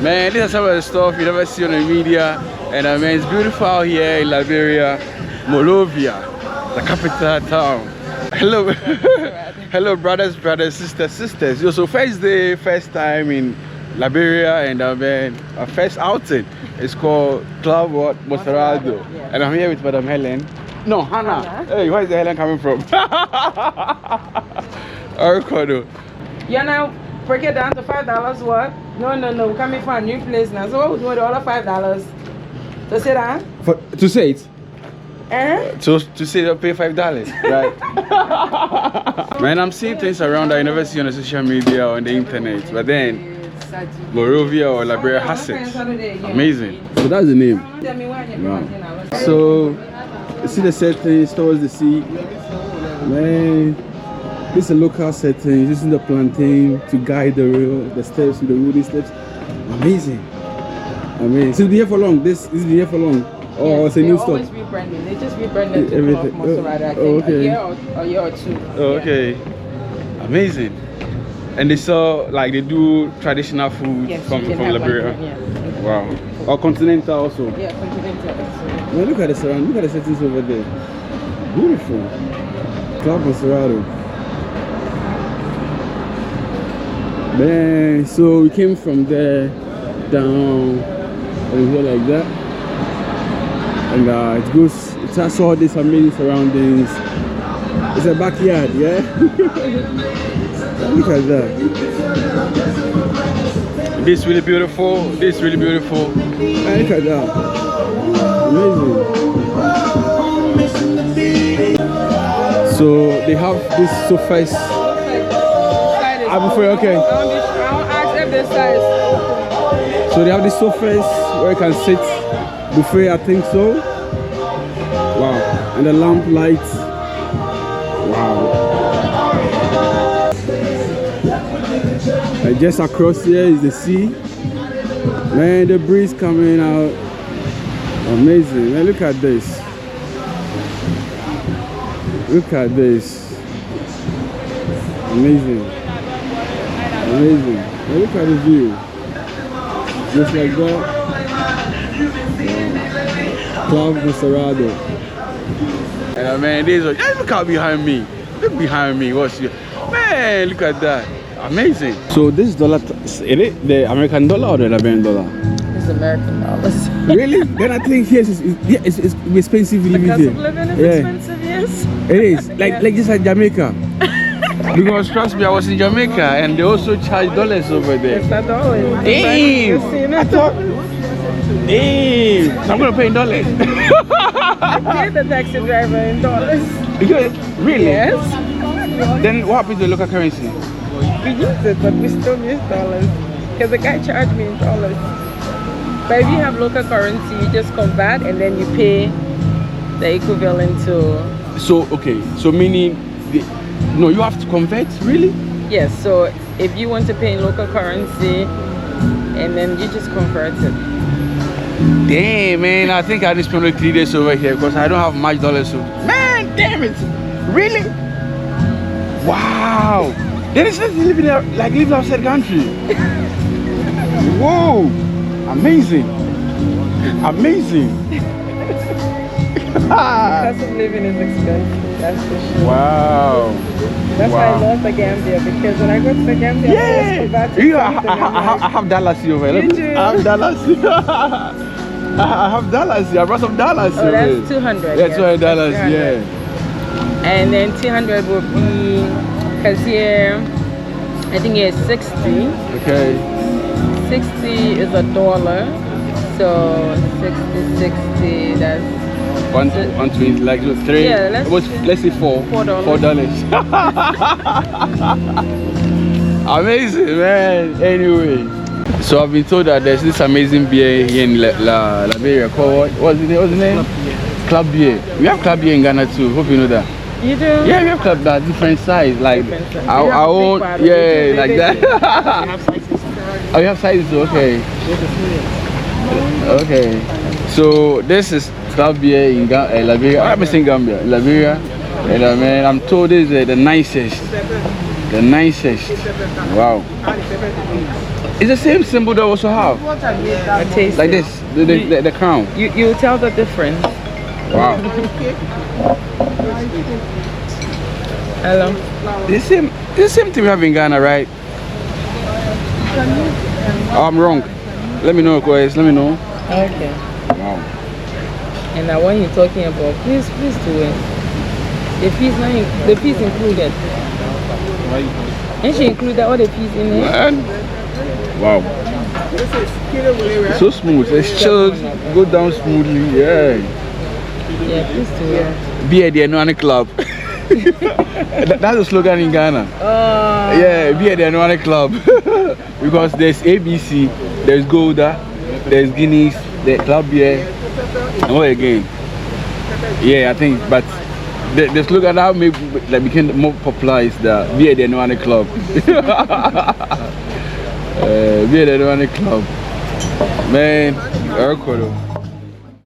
Man, this is some of the stuff you never see on the media. And man, it's beautiful out here in Liberia, Monrovia, the capital town. Hello, hello, brothers, sisters. So first day, first time in Liberia, and man, our first outing. It's called Club what? Mosarado. Yeah. And I'm here with Madam Helen. No, Hannah. Hey, where is the Helen coming from? Arcodo. You know, break it down to $5 what? No, we're coming from a new place now. So what would you want all of $5? To sit down? To say it? Uh-huh. To say they'll pay $5, right? Man, I'm seeing things around that I never see on the social media or on the internet. But then, Monrovia or Liberia has it. Amazing. So that's the name. Wow. So, you see the settings towards the sea. Man, this is a local setting. Using the plantain to guide the steps with the wooden steps. Amazing. Amazing. So, it's been here for long. This is here for long. Oh, it's a new stuff. They rebranding. They just rebranded to Everything. Okay. A year or two. Oh, okay. Amazing. And they saw like they do traditional food from Liberia. Wow. Or continental also. Yeah, continental also. Man, look at the surround. Look at the settings over there. Beautiful. Club Mosarado. Man, so we came from there down over here like that. And it has all these amazing surroundings. It's a backyard, yeah? Look at that. This is really beautiful. This is really beautiful. Man, look at that. Amazing. So they have this sofas. Before, okay. I'll ask if this size. So they have these sofas where you can sit. Buffet, I think so. Wow. And the lamp lights. Wow. And just across here is the sea. Man, the breeze coming out. Amazing. Man, look at this. Look at this. Amazing. Amazing. Man, look at the view. Just like that. Club Mosarado. And man, this is look out behind me. Look behind me. What's your man? Look at that. Amazing. So this dollar, is it the American dollar or the Liberian dollar? It's American dollars. Really? Then I think here it's expensive living here. Because of living is expensive, yes. It is. Like just like Jamaica. Because trust me, I was in Jamaica and they also charge dollars over there. It's not dollars. Damn! I thought. Damn! I'm gonna pay in dollars. I paid the taxi driver in dollars. Really? Yes. Then what happens to the local currency? We use it, but we still use dollars. Because the guy charged me in dollars. But if you have local currency, you just convert and then you pay the equivalent to... So, okay. So meaning... No, you have to convert, really? Yes, so if you want to pay in local currency, and then you just convert it. Damn, man, I think I need to spend like 3 days over here because I don't have much dollars. So, man, damn it! Really? Wow! Then it's living outside country. Whoa! Amazing! Amazing! Cost of living is expensive, that's for sure. Wow. That's why I love the Gambia, because when I go to the Gambia, I have dollars here over here. You do? I have dollars here. I have dollars here. I brought some dollars here. Oh, that's 200. Yeah, $200, yeah. And then 200 will be, because here, I think it's 60. Okay. 60 is $1. So 60, that's... One twin, like 3. Yeah, let's say $4. Amazing, man. Anyway, so I've been told that there's this amazing beer here in Liberia called what's the name? Club beer. We have club beer in Ghana too. Hope you know that. You do? Yeah, we have club that different size, like our own. Yeah, like that. Oh, you have sizes. Okay. Okay. So this is club beer in Liberia. I'm saying Gambia, Liberia, and man, I'm told this is the nicest. The nicest. Wow. It's the same symbol that we also have. I taste Like it. this, the crown. You tell the difference. Wow. Hello. The same thing we have in Ghana, right? Oh, I'm wrong. Let me know, guys. Let me know. Okay. Wow. And now when you're talking about, please do it. The fees included. And she included all the fees in it. Man. Wow. So smooth. It's chilled. Go down smoothly. Yeah. Yeah, please do it. Be at the Anuane Club. That's the slogan in Ghana. Yeah, be at the Anuane Club. Because there's ABC, there's Golda, there's Guinness, there's Club Beer, and what again? Yeah, I think, but the slogan that became more popular is the be at the Anuane Club. Be at the Anuane Club. Man, very cool.